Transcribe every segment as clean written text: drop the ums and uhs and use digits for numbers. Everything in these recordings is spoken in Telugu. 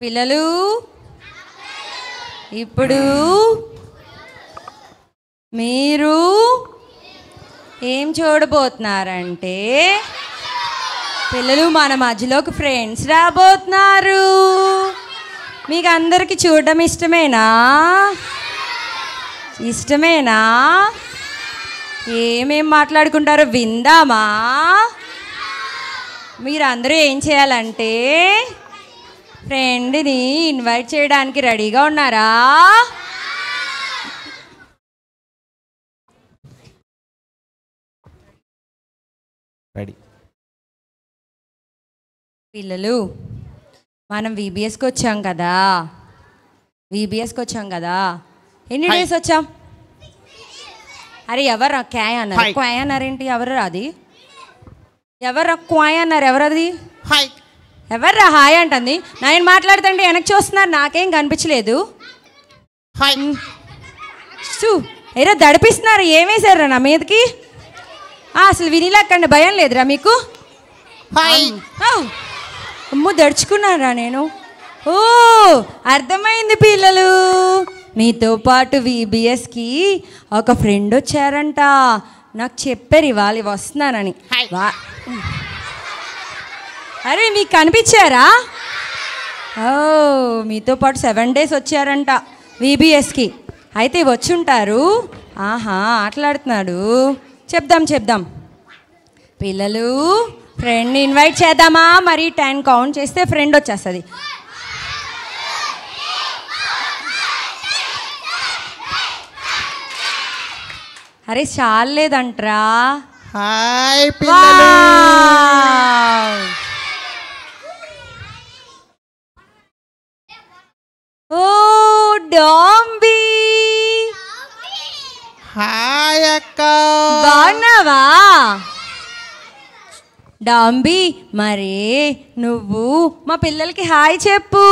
పిల్లలు ఇప్పుడు మీరు ఏం చూడబోతున్నారంటే పిల్లలు మన మధ్యలోకి ఫ్రెండ్స్ రాబోతున్నారు. మీకు అందరికీ చూడడం ఇష్టమేనా? ఇష్టమేనా? ఏమేం మాట్లాడుకుంటారో విందామా? మీరందరూ ఏం చేయాలంటే ఫ్రెండ్ని ఇన్వైట్ చేయడానికి రెడీగా ఉన్నారా? రెడీ. పిల్లలు మనం వీబీఎస్కి వచ్చాం కదా, ఎన్ని డేస్ వచ్చాం? అరే ఎవరు క్యాయ్ అన్నారు, క్వాయ్ అన్నారేంటి? ఎవరు అది? ఎవరు క్వాయ్ అన్నారు? ఎవరది? ఎవర్రా హాయ్ అంటుంది? నేను మాట్లాడుతుంటే వెనక్కి చూస్తున్నారు, నాకేం కనిపించలేదు. ఏదో దడిపిస్తున్నారు, ఏమేశారా నా మీదకి? అసలు వినిలక్కండి, భయం లేదురా మీకు? అమ్మో దడుచుకున్నారా నేను? ఓ అర్థమైంది పిల్లలు, మీతో పాటు వీబీఎస్కి ఒక ఫ్రెండ్ వచ్చారంట. నాకు చెప్పారు ఇవాళ వస్తున్నానని. అరే మీకు కనిపించారా? ఓ మీతో పాటు 7 days వచ్చారంట వీబీఎస్కి. అయితే వచ్చుంటారు. ఆహా ఆటలాడుతున్నాడు. చెప్దాం పిల్లలు, ఫ్రెండ్ని ఇన్వైట్ చేద్దామా? మరి 10 కౌంట్ చేస్తే ఫ్రెండ్ వచ్చేస్తుంది. అరే చాలేదంట్రా. హాయ్ పిల్లలు. ఓ డాంబీ. హాయ్ అక్క. బాగున్నావా డాంబీ? మరి నువ్వు మా పిల్లలకి హాయ్ చెప్పు.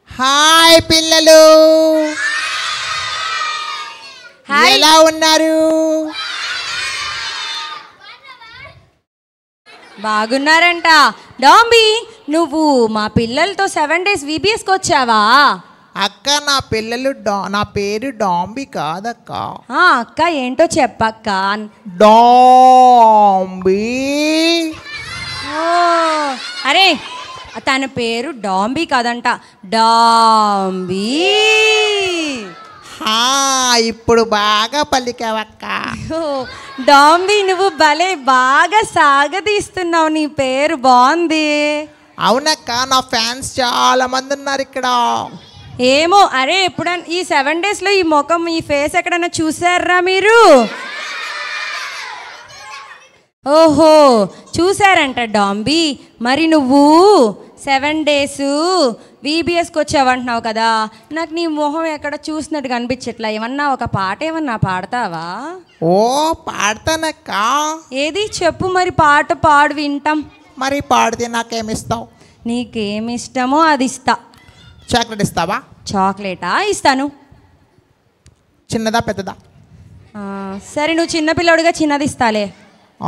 హాయ్ పిల్లలు, ఎలా ఉన్నారు? బాగున్నారంట. డాంబీ నువ్వు మా పిల్లలతో 7 days వీబీఎస్కి వచ్చావా? అక్క నా పేరు డాంబీ కాదక్క. అక్క ఏంటో చెప్పక్క. డాంబీ. అరే తన పేరు డాంబీ కాదంట, డాంబీ. ఇప్పుడు బాగా పలికావక్క. డాంబీ నువ్వు భలే బాగా సాగదీస్తున్నావు, నీ పేరు బాగుంది. అవునక్క, నా ఫ్యాన్స్ చాలా మంది ఉన్నారు ఇక్కడ. ఏమో అరే ఎప్పుడన్నా ఈ 7 daysలో ఈ ముఖం, ఈ ఫేస్ ఎక్కడన్నా చూసారా మీరు? ఓహో చూసారంట డాంబీ. మరి నువ్వు 7 days వీబీఎస్కి వచ్చావంటున్నావు కదా, నాకు నీ మొహం ఎక్కడ చూసినట్టు కనిపించట్లా. ఏమన్నా ఒక పాట ఏమన్నా పాడతావా? ఓ పాడతానక్క. ఏది చెప్పు మరి, పాట పాడు వింటాం. మరి పాడితే నాకేమిస్తావు? నీకేమిష్టమో అది ఇస్తా. చాక్లెట్ ఇస్తావా? చాక్లెటా? ఇస్తాను. చిన్నదా పెద్దదా? సరే నువ్వు చిన్నపిల్లడుగా చిన్నది ఇస్తాలే.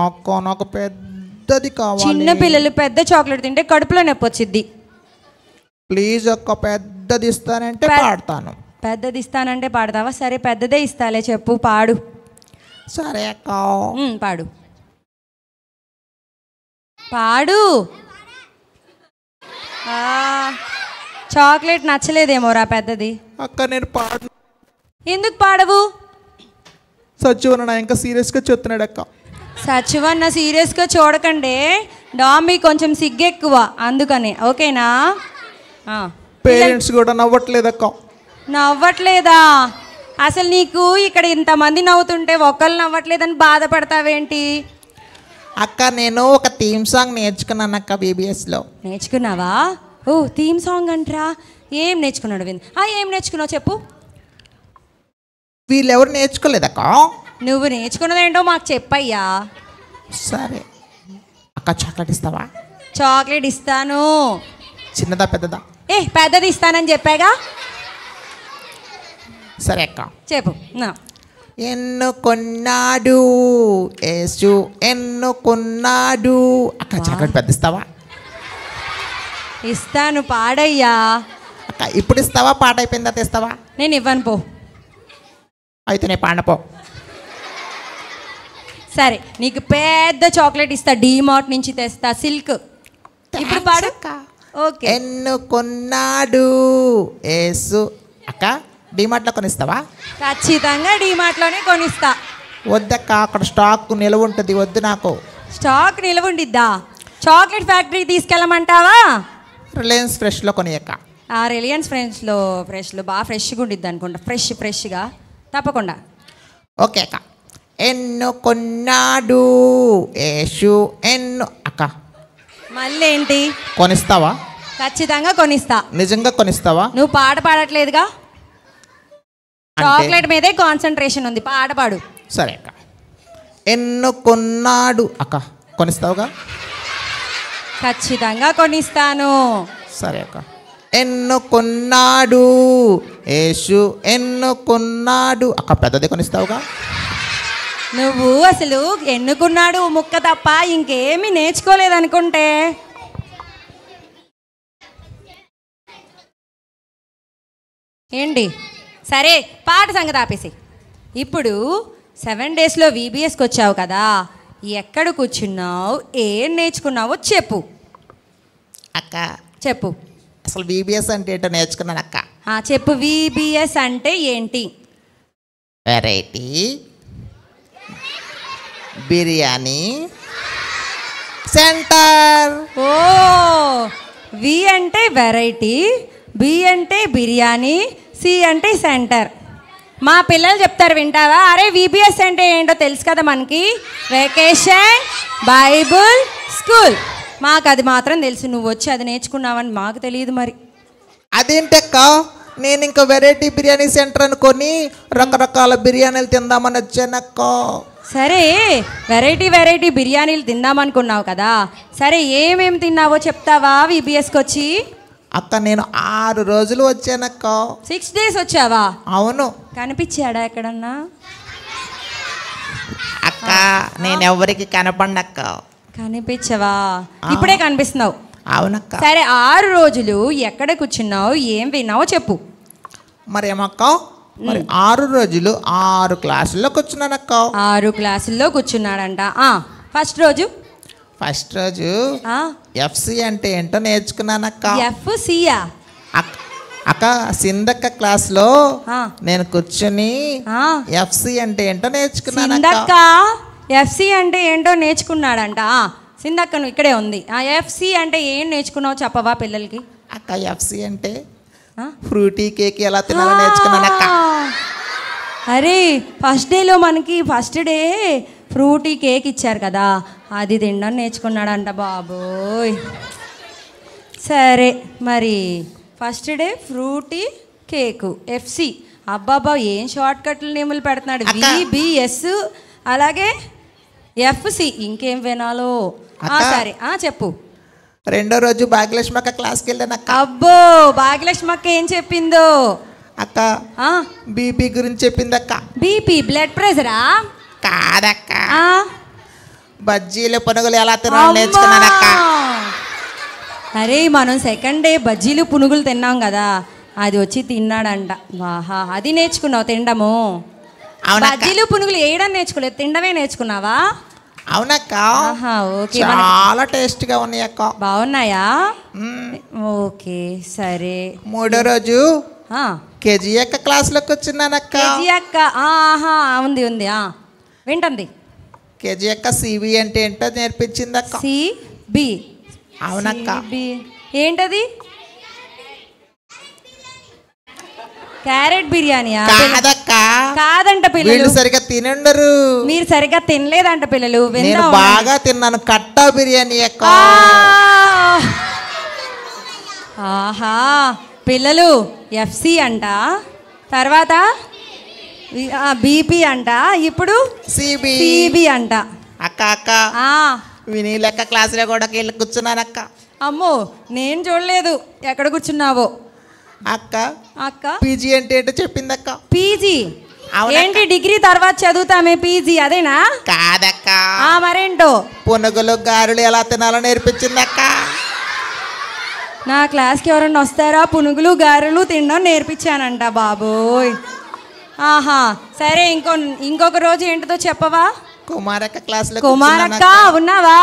అక్క నాకు పెద్దది కావాలి. చిన్న పిల్లలు పెద్ద చాక్లెట్ తింటే కడుపులో నొప్పి వచ్చిద్ది. ప్లీజ్ అక్క, పెద్దది ఇస్తానంటే పాడతాను. పెద్దది ఇస్తానంటే పాడతావా? సరే పెద్దదే ఇస్తాలే, చెప్పు పాడు. సరే అక్క. పాడు పాడు. చాక్లెట్ నచ్చలేదేమోరా పెద్దది. అక్క నేను పాడు. ఎందుకు పాడవు? సచివన్న ఇంకా సీరియస్గా చెప్తున్నాడు అక్క. సచివన్న సీరియస్గా చూడకండి, డాంబీ కొంచెం సిగ్గెక్కువ అందుకని. ఓకేనా? పేరెంట్స్ కూడా నవ్వట్లేదక్క. నవ్వట్లేదా? అసలు నీకు ఇక్కడ ఇంతమంది నవ్వుతుంటే ఒక్కళ్ళు నవ్వట్లేదని బాధపడతావేంటి? అక్క నేను ఒక థీమ్ సాంగ్ నేర్చుకున్నాను అక్క వీబీఎస్లో. నేర్చుకున్నావా? ఓ థీమ్ సాంగ్ అంటరా. ఏం నేర్చుకున్నాడు? ఏం నేర్చుకున్నావు చెప్పు. వీళ్ళెవరు నేర్చుకోలేదక్క. నువ్వు నేర్చుకున్నదేంటో మాకు చెప్పయ్యా. సరే అక్క, చాక్లెట్ ఇస్తావా? చాక్లెట్ ఇస్తాను. చిన్నదా పెద్దదా? పెద్దది ఇస్తానని చెప్పాగా. సరే అక్క చెప్పు. ఎన్నుకున్నాడు యేసు, ఎన్నుకున్నాడు. అక్క చాక్లెట్ పెద్ద ఇస్తావా? ఇస్తాను, పాడయ్యా. అక్క ఇప్పుడు ఇస్తావా, పాట అయిపోయిందా తెస్తావా? నేను ఇవ్వను పో. అయితే నేను పాడపో. సరే, నీకు పెద్ద చాక్లెట్ ఇస్తా, డీమార్ట్ నుంచి తెస్తా, సిల్క్. ఇప్పుడు పాడు. ఓకే. ఎన్నుకున్నాడు యేసు. అక్క డీమార్ట్లో కొనిస్తావా? ఖచ్చితంగా డీమార్ట్లోనే కొనిస్తా. వద్దక్క, అక్కడ స్టాక్ నిలవ ఉంటుంది, వద్దు నాకు. స్టాక్ నిలవ ఉండిద్దా? చాక్లెట్ ఫ్యాక్టరీ తీసుకెళ్ళమంటావా? రిలయన్స్ ఫ్రెష్లో కొనియక్క. రిలయన్స్ ఫ్రెష్లో బాగా ఫ్రెష్గా ఉండిద్ది అనుకుంటా. ఫ్రెష్గా తప్పకుండా. ఓకే అక్క. ఎన్నుకున్నాడు యేసు అక్క మళ్ళీ ఏంటి? కొనిస్తావా? ఖచ్చితంగా కొనిస్తా. నిజంగా కొనిస్తావా? నువ్వు పాట పాడట్లేదుగా, చాక్లెట్ మీదే కాన్సన్ట్రేషన్ ఉంది, పాట పాడు. సరే అక్క. ఎన్నుకున్నాడు అక్క, కొనిస్తావుగా? ఖచ్చితంగా కొనిస్తాను. సరే అక్క. ఎన్నుకున్నాడు యేసు ఎన్నుకున్నాడు అక్క, పెద్దది కొనిస్తావుగా? నువ్వు అసలు ఎన్నుకున్నాడు ముక్క తప్ప ఇంకేమీ నేర్చుకోలేదనుకుంటే. ఏంటి? సరే, పాట సంగతి ఆపేసి. ఇప్పుడు 7 డేస్లో VBSకి వచ్చావు కదా, ఎక్కడ కూర్చున్నావు, ఏం నేర్చుకున్నావో చెప్పు. అక్క చెప్పు. అసలు VBS అంటే ఏంటో నేర్చుకున్నాను అక్క. చెప్పు, VBS అంటే ఏంటి? Variety biryani centre. ఓ, V అంటే వెరైటీ, B అంటే బిర్యానీ, C అంటే సెంటర్. మా పిల్లలు చెప్తారు, వింటావా? అరే VBS అంటే ఏంటో తెలుసు కదా మనకి, వెకేషన్ బైబుల్ స్కూల్. మాకు అది మాత్రం తెలుసు, నువ్వు వచ్చి అది నేర్చుకున్నావని మాకు తెలియదు. మరి అదేంటక్క, నేను ఇంకా వెరైటీ బిర్యానీ సెంటర్ అనుకొని రకరకాల బిర్యానీలు తిందామని వచ్చానక్క. సరే, వెరైటీ బిర్యానీలు తిందామనుకున్నావు కదా, సరే ఏమేమి తిన్నావో చెప్తావా VBSకి వచ్చి? అక్క నేను 6 రోజులు వచ్చానక్క. 6 డేస్ వచ్చావా? అవును. కనిపించాడా ఎక్కడన్నా? అక్క నేను ఎవరికి కనపడనక్క. కనిపించవా? ఇప్పుడే కనిపిస్తున్నావు. అవునక్క. సరే, 6 రోజులు ఎక్కడ కూర్చున్నావు, ఏం విన్నావో చెప్పు. మరేమక్క, మరి 6 రోజులు 6 క్లాసుల్లో కూర్చున్నానక్క. 6 క్లాసుల్లో కూర్చున్నాడంట. ఫస్ట్ రోజు FC అంటే ఏంటో నేర్చుకున్నానక్క. FCయా? అక్క సిందక్క క్లాస్లో నేను కూర్చొని FC అంటే ఏంటో నేర్చుకున్నానక్క. FC అంటే ఏంటో నేర్చుకున్నాడంట. సిందక్క నువ్వు ఇక్కడే ఉంది. FC అంటే ఏం నేర్చుకున్నావు చెప్పవా పిల్లలకి? అక్క FC అంటే ఫ్రూటీ కేక్ ఎలా తినాలో నేర్చుకున్నానక్క. అరే, ఫస్ట్ డేలో మనకి ఫస్ట్ డే ఫ్రూటీ కేక్ ఇచ్చారు కదా, అది తినడం నేర్చుకున్నాడంట బాబోయ్. సరే, మరి first day Frooti cake FC. అబ్బాబా, ఏం షార్ట్ కట్లు నేములు పెడుతున్నాడు. VBS అలాగే FC, ఇంకేం వినాలో? సరే చెప్పు. రెండో రోజు భాగ్యలక్ష్మి అక్క క్లాస్కి వెళ్ళానక్క. అబ్బో, భాగ్యలక్ష్మి అక్క ఏం చెప్పిందో? అక్క BP గురించి చెప్పిందక్క. BP blood ప్రెషరా? కాదక్క, బజ్జీలు పునుగులు ఎలా తినాలో నేర్చుకున్నానక్క. అరే, మనం సెకండ్ డే బజ్జీలు పునుగులు తిన్నాం కదా, అది వచ్చి తిన్నాడంట. వాహా, అది నేర్చుకున్నావు తినడము. బజ్జీలు పునుగులు వేయడం నేర్చుకోలేదు, తినడమే నేర్చుకున్నావా? అవునక్క. ఓకే, చాలా టేస్ట్గా ఉన్నాయి అక్క. బాగున్నాయా? ఓకే, సరే. మూడో రోజు KG అక్క క్లాస్లోకి వచ్చినానక్క. KG అక్క ఉంది వింటుంది. KG అక్క CB అంటే ఏంటో నేర్పించింది అక్క. CB? అవునక్క. ఏంటది? క్యారెట్ బిర్యానీయా? కాదంట పిల్లలు, సరిగా తినండరు. మీరు సరిగా తినలేదంట పిల్లలు. నేను బాగా తిన్నాను, కట్టా బిర్యానీ అక్క. ఆహా, పిల్లలు FC అంట, తర్వాత BP అంట, ఇప్పుడు CB అంట. అక్క వినీలక్క క్లాసులో కూడా వెళ్ళి కూర్చున్నానక్క. అమ్మో, నేను చూడలేదు ఎక్కడ కూర్చున్నావో. అక్క PG అంటే ఏంటో చెప్పిందక్క. PG ఏంటి? డిగ్రీ తర్వాత చదువుతామే PG, అదేనా? కాదక్క, మరేంటో? పునుగులు గారెలు ఎలా తినాలో నేర్పించిందక్క. నా క్లాస్కి ఎవరన్నా వస్తారా పునుగులు గారెలు తినడం నేర్పించానంట బాబోయ్. ఆహా సరే ఇంకొక రోజు ఏంటిదో చెప్పవా? కుమారక్క క్లాస్లో. కుమారక్క ఉన్నావా?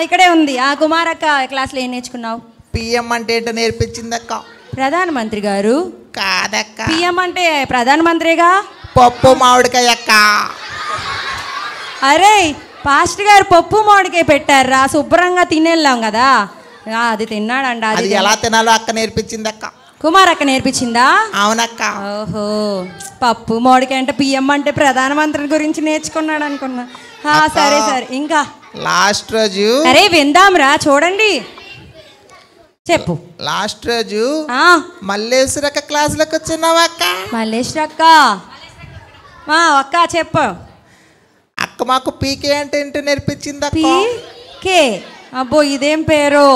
ఇక్కడే ఉంది. కుమారక్క క్లాస్లో ఏం నేర్చుకున్నావు? పిఎం అంటే ఏంటో నేర్పించిందక్క. ప్రధానమంత్రి గారు కాదక్క. పిఎం అంటే ప్రధానమంత్రిగా. పప్పు మామిడికాయ అక్క. అరే పాస్టర్ గారు పప్పు మామిడికాయ పెట్టారా, శుభ్రంగా తినేళ్ళాం కదా. అది తిన్నాడంట. అది ఎలా తినాలో అక్క నేర్పించిందక్క. కుమారక్క నేర్పించిందా? అవునక్క. ఓహో పప్పు మామిడికాయ అంటే పిఎం అంటే ప్రధానమంత్రి గురించి నేర్చుకున్నాడు అనుకున్నా. సరే సరే ఇంకా లాస్ట్ రోజు. అరే విందాంరా చూడండి చెప్పు. లాస్ట్ రోజు మల్లేశ్వరక్క క్లాసులోకి వచ్చినావా అక్క? మల్లేశ్వరక్క అక్క చెప్పు. అక్క మాకు పీకే అంటే ఏంటో నేర్పించింది అక్క. పీకే? అబ్బో ఇదేం పేరు?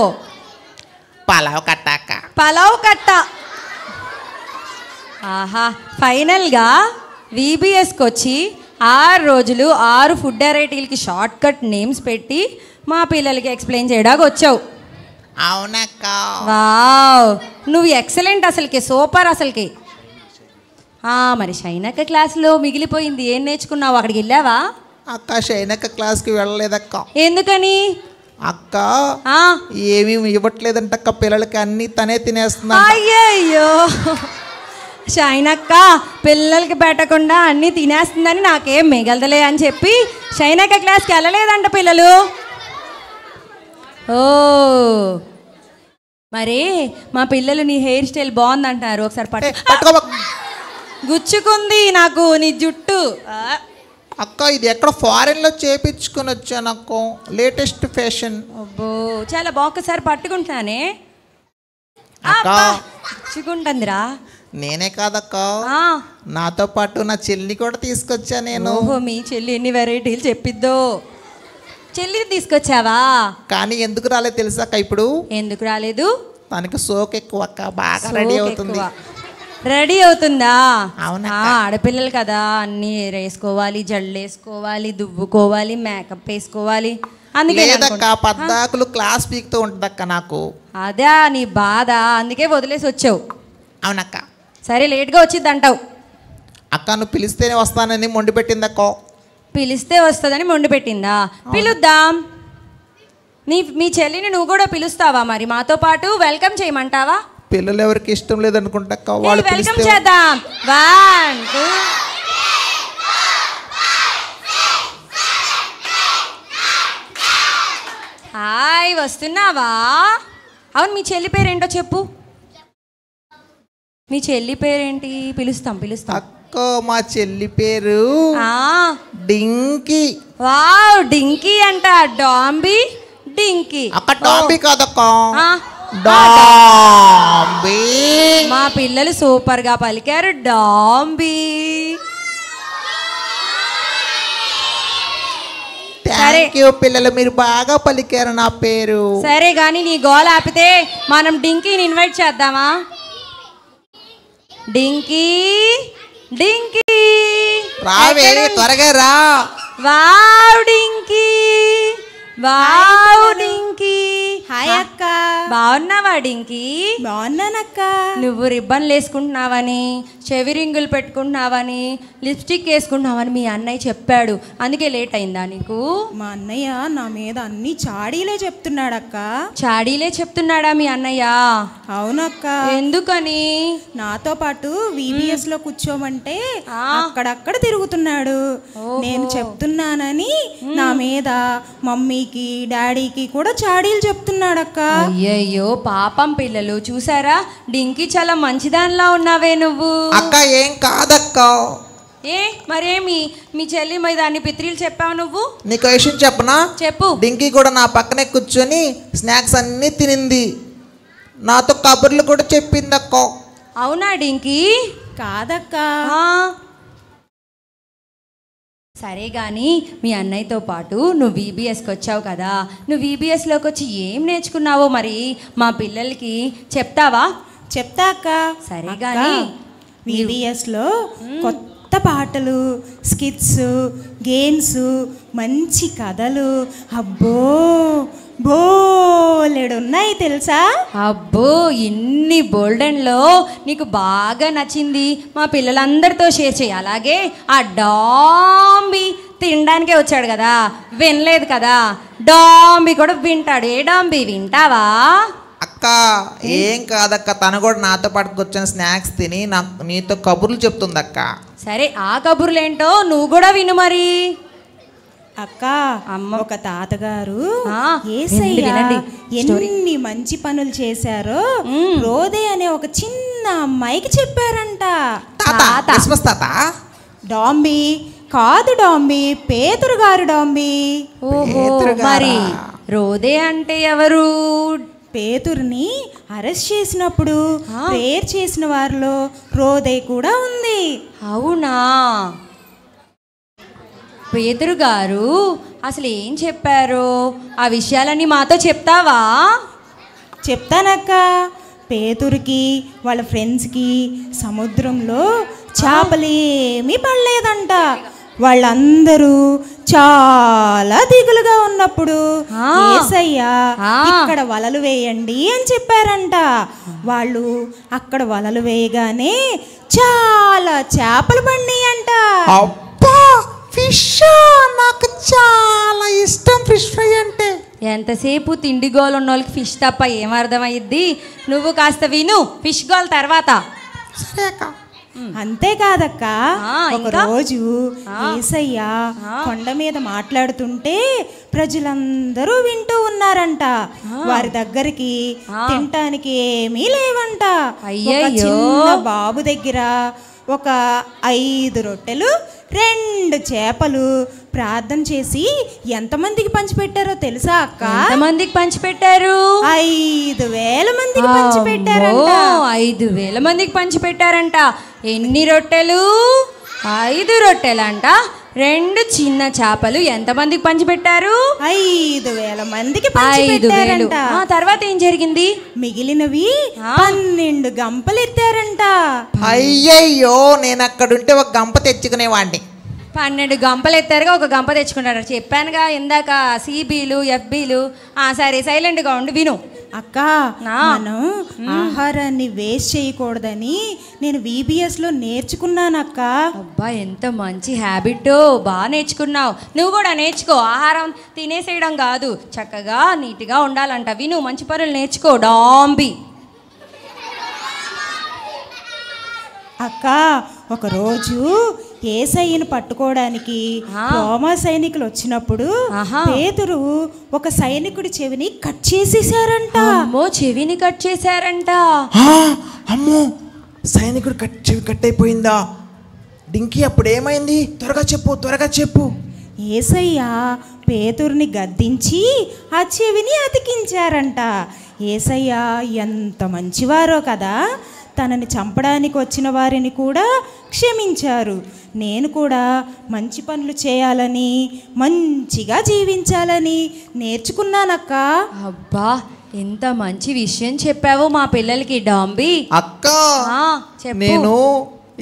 పలావ్ కట్ట అక్క. పలావ్ కట్ట. ఆహా ఫైనల్గా విబిఎస్కి వచ్చి 6 రోజులు 6 ఫుడ్ వెరైటీలకి షార్ట్ కట్ నేమ్స్ పెట్టి మా పిల్లలకి ఎక్స్ప్లెయిన్ చేయడానికి వచ్చావు. అవునక్క. వావ్ నువ్వు ఎక్సలెంట్ అసలుకి, సూపర్ అసలుకి. మరి షైనక్క క్లాస్లో మిగిలిపోయింది ఏం నేర్చుకున్నావు? అక్కడికి వెళ్ళావా? అక్క షైనక్క క్లాస్కి వెళ్ళలేదక్క. ఎందుకని? అక్క ఏమీ ఇవ్వట్లేదంటక్క పిల్లలకి, అన్నీ తనే తినేస్తున్నా. అయ్యయ్యో షైనక్క పిల్లలకి పెట్టకుండా అన్నీ తినేస్తుందని నాకేం మిగలదలే అని చెప్పి షైనక్క క్లాస్కి వెళ్ళలేదంట పిల్లలు. ఓ మరి మా పిల్లలు నీ హెయిర్ స్టైల్ బాగుందంటారు. ఒకసారి పట్టుకో. గుచ్చుకుంది నాకు నీ జుట్టు. అక్క ఇది ఎక్కడ ఫారెన్లో చేపించుకొని వచ్చాను అక్క, లేటెస్ట్ ఫ్యాషన్. అబ్బో చాలా బాగుంది. పట్టుకుంటానే గుచ్చుకుంటుందిరా. నేనే కాదక్క నాతో పాటు నా చెల్లి కూడా తీసుకొచ్చా నేను. ఓహో మీ చెల్లి ఎన్ని వెరైటీలు చెప్పిద్దో. చెల్లిని తీసుకొచ్చావా? కానీ ఎందుకు రాలేదు తెలుసాక? ఇప్పుడు ఎందుకు రాలేదు? తనకి సోక్ ఎక్కువ అక్క, బాగా రెడీ అవుతుంది. రెడీ అవుతుందా? అవునా. ఆడపిల్లలు కదా అన్నీ వేసుకోవాలి, జల్లు వేసుకోవాలి, దువ్వుకోవాలి, మేకప్ వేసుకోవాలి. అందుకే పద్దాకులు క్లాస్ పీక్తూ ఉంటుందక్క నాకు. అదే నీ బాధ, అందుకే వదిలేసి వచ్చావు. అవునక్క. సరే లేట్గా వచ్చింది అంటావు. అక్క నువ్వు పిలిస్తేనే వస్తానని మొండి పెట్టిందక్క. పిలిస్తే వస్తుందని మొండి పెట్టిందా? పిలుద్దాం. మీ చెల్లిని నువ్వు కూడా పిలుస్తావా మరి మాతో పాటు? వెల్కమ్ చేయమంటావా? పిల్లలు ఎవరికి ఇష్టం లేదనుకుంటా. వెల్కమ్ చేద్దాం. 1 2 హాయ్ వస్తున్నావా? అవును మీ చెల్లి పేరేంటో చెప్పు. మీ చెల్లి పేరేంటి? పిలుస్తాం. అక్క మా చెల్లి పేరు డింకీ. వావ్ డింకీ అంట. డాంబీ డింకీ. అక్క డాంబీ కాదక్క, మా పిల్లలు సూపర్ గా పలికారు డాంబీ. పిల్లలు మీరు బాగా పలికారు నా పేరు. సరే గాని నీ గోల ఆపితే మనం డింకీని ఇన్వైట్ చేద్దామా? డింకీ డింకీ రావే త్వరగా రా. Wow డింకీ, wow డింకీ. హాయ్ అక్క. బాగున్నావా డింకీ? బాగున్నానక్క. నువ్వు రిబ్బన్లు వేసుకుంటున్నావని, చెవి రింగులు పెట్టుకుంటున్నావని, లిప్స్టిక్ వేసుకుంటున్నావని మీ అన్నయ్య చెప్పాడు. అందుకే లేట్ అయిందా నీకు? మా అన్నయ్య నా మీద అన్ని చాడీలే చెప్తున్నాడక్క. చాడీలే చెప్తున్నాడా మీ అన్నయ్య? అవునక్క. ఎందుకని? నాతో పాటు విబిఎస్ లో కూర్చోమంటే అక్కడక్కడ తిరుగుతున్నాడు. నేను చెప్తున్నానని నా మీద మమ్మీకి డాడీకి కూడా చాడీలు చెప్తున్నాడక్క. అయ్యయ్యో పాపం పిల్లలు. చూసారా డింకీ చాలా మంచిదానిలా ఉన్నావే నువ్వు. అక్క ఏం కాదక్క. మరేమి మీ చెల్లి మీద అన్ని పిత్రీలు చెప్పావు నువ్వు? నీకు విషయం చెప్పనా? చెప్పు. డింకీ కూడా నా పక్కనే కూర్చొని స్నాక్స్ అన్ని తినింది, నాతో కబుర్లు కూడా చెప్పింది అక్క. అవునా డింకీ? కాదక్క. సరే కానీ మీ అన్నయ్యతో పాటు నువ్వు విబిఎస్కి వచ్చావు కదా, నువ్వు విబిఎస్లోకి వచ్చి ఏం నేర్చుకున్నావో మరి మా పిల్లలకి చెప్తావా? చెప్తా అక్క. సరే కానీ విబిఎస్లో కొత్త పాటలు, స్కిట్స్, గేమ్స్, మంచి కథలు, అబ్బో బోలెడున్నాయి తెలుసా? అబ్బో, ఇన్ని బోల్డెన్లో నీకు బాగా నచ్చింది మా పిల్లలందరితో షేర్ చేయి. అలాగే ఆ డాంబి తినడానికే వచ్చాడు కదా, వినలేదు కదా, డాంబి కూడా వింటాడు. ఏ డాంబి, వింటావా? అక్క ఏం కాదక్క, తను కూడా నాతో పాటు కూర్చొని స్నాక్స్ తిని నాకు నీతో కబుర్లు చెప్తుంది అక్క. సరే, ఆ కబుర్లేంటో నువ్వు కూడా విను మరి. అక్క, ఒక తాతగారు యేసయ్య వినండి ఎన్ని మంచి పనులు చేశారో రోదే అనే ఒక చిన్న అమ్మాయికి చెప్పారంట. డాంబి కాదు, డాంబి పేతురు గారు. డాంబి మరి రోదే అంటే ఎవరు? పేతురుని అరెస్ట్ చేసినప్పుడు ప్రేయర్ చేసిన వారిలో రోదే కూడా ఉంది. అవునా? పేతురు గారు అసలు ఏం చెప్పారో ఆ విషయాలన్నీ మాతో చెప్తావా? చెప్తానక్క. పేతురికి వాళ్ళ ఫ్రెండ్స్కి సముద్రంలో చేపలేమీ పడలేదంట. వాళ్ళందరూ చాలా దిగులుగా ఉన్నప్పుడు యేసయ్య ఇక్కడ వలలు వేయండి అని చెప్పారంట. వాళ్ళు అక్కడ వలలు వేయగానే చాలా చేపలు పడినాయంట. ఫిష్ నాకు చాలా ఇష్టం. ఫిష్ ఫ్రై అంటే ఎంతసేపు తిండి గోల్ ఉన్న వాళ్ళకి ఫిష్ తప్ప ఏం అర్థమయ్యిద్ది? నువ్వు కాస్త విను, ఫిష్ గోల్ తర్వాత. అంతేకాదక్క, ఒక రోజు యేసయ్య కొండ మీద మాట్లాడుతుంటే ప్రజలందరూ వింటూ ఉన్నారంట. వారి దగ్గరికి తినటానికి ఏమీ లేవంట. ఒక చిన్న బాబు దగ్గర ఒక 5 రొట్టెలు 2 చేపలు ప్రార్థన చేసి ఎంతమందికి పంచిపెట్టారో తెలుసా అక్క? ఎంతమందికి పంచిపెట్టారు? 5,000 మందికి పంచిపెట్టారంట. 5,000 మందికి పంచిపెట్టారంట. ఎన్ని రొట్టెలు? 5 రొట్టెలంట, 2 చిన్న చేపలు. ఎంతమందికి పంచిపెట్టారు? 5,000 మందికి పంచిపెట్టారంట. తర్వాత ఏం జరిగింది? మిగిలినవి 12 గంపలు ఎత్తారంట. అయ్యయ్యో, నేను అక్కడుంటే ఒక గంప తెచ్చుకునేవాడిని. 12 గంపలు ఎత్తారుగా, ఒక గంప తెచ్చుకుంటారు. చెప్పానుగా ఇందాక సిబీలు ఎఫ్బీలు. సరే, సైలెంట్గా ఉండి విను. అక్క, మనం ఆహారాన్ని వేస్ట్ చేయకూడదని నేను VBSలో నేర్చుకున్నాను అక్క. అబ్బా, ఎంత మంచి హ్యాబిట్, బాగా నేర్చుకున్నావు. నువ్వు కూడా నేర్చుకో. ఆహారం తినేసేయడం కాదు, చక్కగా నీట్గా ఉండాలంట. విను, మంచి పనులు నేర్చుకో. డాంబి అక్క, ఒకరోజు యేసయ్యను పట్టుకోవడానికి రోమా సైనికులు వచ్చినప్పుడు పేతురు ఒక సైనికుడి చెవిని కట్ చేసేసారంట. అమ్మో, చెవిని కట్ చేశారంట. అమ్మో, సైనికుడు చెవి కట్ అయిపోయిందా? డింకీ, అప్పుడు ఏమైంది? త్వరగా చెప్పు. యేసయ్య పేతురుని గద్దించి ఆ చెవిని అతికించారంట. యేసయ్య ఎంత మంచివారో కదా, తనని చంపడానికి వచ్చిన వారిని కూడా క్షమించారు. నేను కూడా మంచి పనులు చేయాలని, మంచిగా జీవించాలని నేర్చుకున్నానక్క. అబ్బా, ఎంత మంచి విషయం చెప్పావో మా పిల్లలకి. డాంబి అక్క, నేను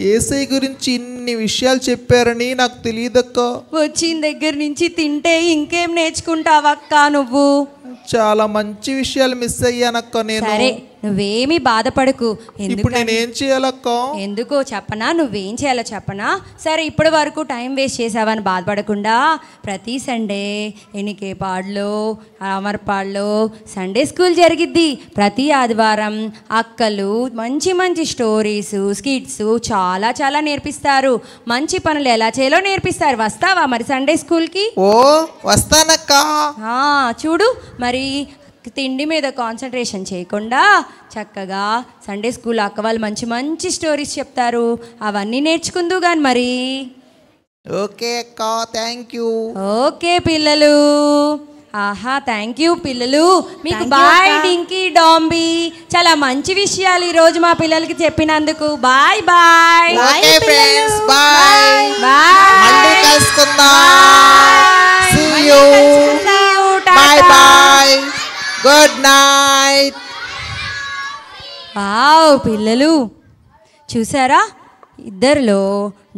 యేసయ్య గురించి ఇన్ని విషయాలు చెప్పారని నాకు తెలియదక్క. వచ్చిన దగ్గర నుంచి తింటే ఇంకేం నేర్చుకుంటావక్క నువ్వు? చాలా మంచి విషయాలు మిస్ అయ్యానక్క నేను. సరే, నువ్వేమీ బాధపడకు. ఇప్పుడు నేనేం చేయాలక్క? ఎందుకో చెప్పనా? నువ్వేం చేయాలో చెప్పనా? సరే, ఇప్పటి వరకు టైం వేస్ట్ చేసావని బాధపడకుండా ప్రతి సండే ఎనికేపాడులో, అమర్పాడులో సండే స్కూల్ జరిగిద్ది. ప్రతి ఆదివారం అక్కలు మంచి మంచి స్టోరీస్, స్కిట్స్ చాలా చాలా నేర్పిస్తారు. మంచి పనులు ఎలా చేయాలో నేర్పిస్తారు. వస్తావా మరి సండే స్కూల్కి? ఓ, వస్తానక్క. చూడు, మరి తిండి మీద కాన్సన్ట్రేషన్ చేయకుండా చక్కగా సండే స్కూల్ అక్క వాళ్ళు మంచి మంచి స్టోరీస్ చెప్తారు. అవన్నీ నేర్చుకుందు కానీ మరి. ఓకే అక్క, థ్యాంక్ యూ. ఓకే పిల్లలు. థ్యాంక్ యూ పిల్లలు. మీకు బాయ్ డింకీ, డాంబి. చాలా మంచి విషయాలు ఈరోజు మా పిల్లలకి చెప్పినందుకు. Bye bye. Okay friends, bye మళ్ళీ కలుసుకుందాం. See you. Bye bye. Good night. పిల్లలు చూసారా? ఇద్దరిలో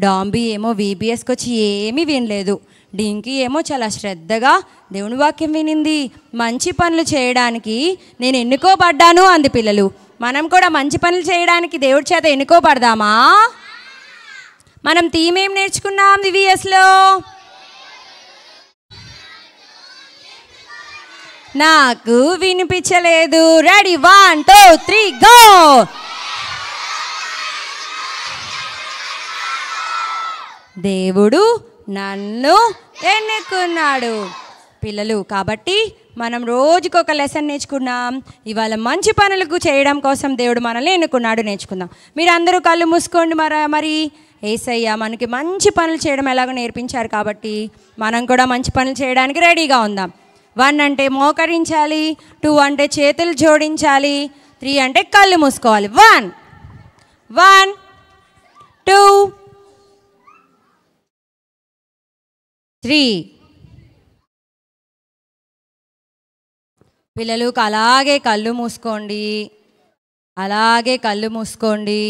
డాంబి ఏమో VBSకి వచ్చి ఏమీ వినలేదు. డింకి ఏమో చాలా శ్రద్ధగా దేవుని వాక్యం వినింది. మంచి పనులు చేయడానికి నేను ఎన్నుకోబడ్డాను అంది. పిల్లలు, మనం కూడా మంచి పనులు చేయడానికి దేవుడి చేత ఎన్నుకోబడదామా? మనం థీమ్ ఏం నేర్చుకున్నాం వివిఎస్లో? నాకు వినిపించలేదు. Ready, 1 2 3 go. దేవుడు నన్ను ఎన్నుకున్నాడు. పిల్లలు, కాబట్టి మనం రోజుకొక లెసన్ నేర్చుకున్నాం. ఇవాళ మంచి పనులకు చేయడం కోసం దేవుడు మనల్ని ఎన్నుకున్నాడు నేర్చుకుందాం. మీరు అందరూ కళ్ళు మూసుకోండి. మరి యేసయ్య మనకి మంచి పనులు చేయడం ఎలాగో నేర్పించారు కాబట్టి మనం కూడా మంచి పనులు చేయడానికి రెడీగా ఉందాం. 1 అంటే మోకరించాలి, 2 అంటే చేతులు జోడించాలి, 3 అంటే కళ్ళు మూసుకోవాలి. 1 1 2 3. పిల్లలు అలాగే కళ్ళు మూసుకోండి, అలాగే కళ్ళు మూసుకోండి.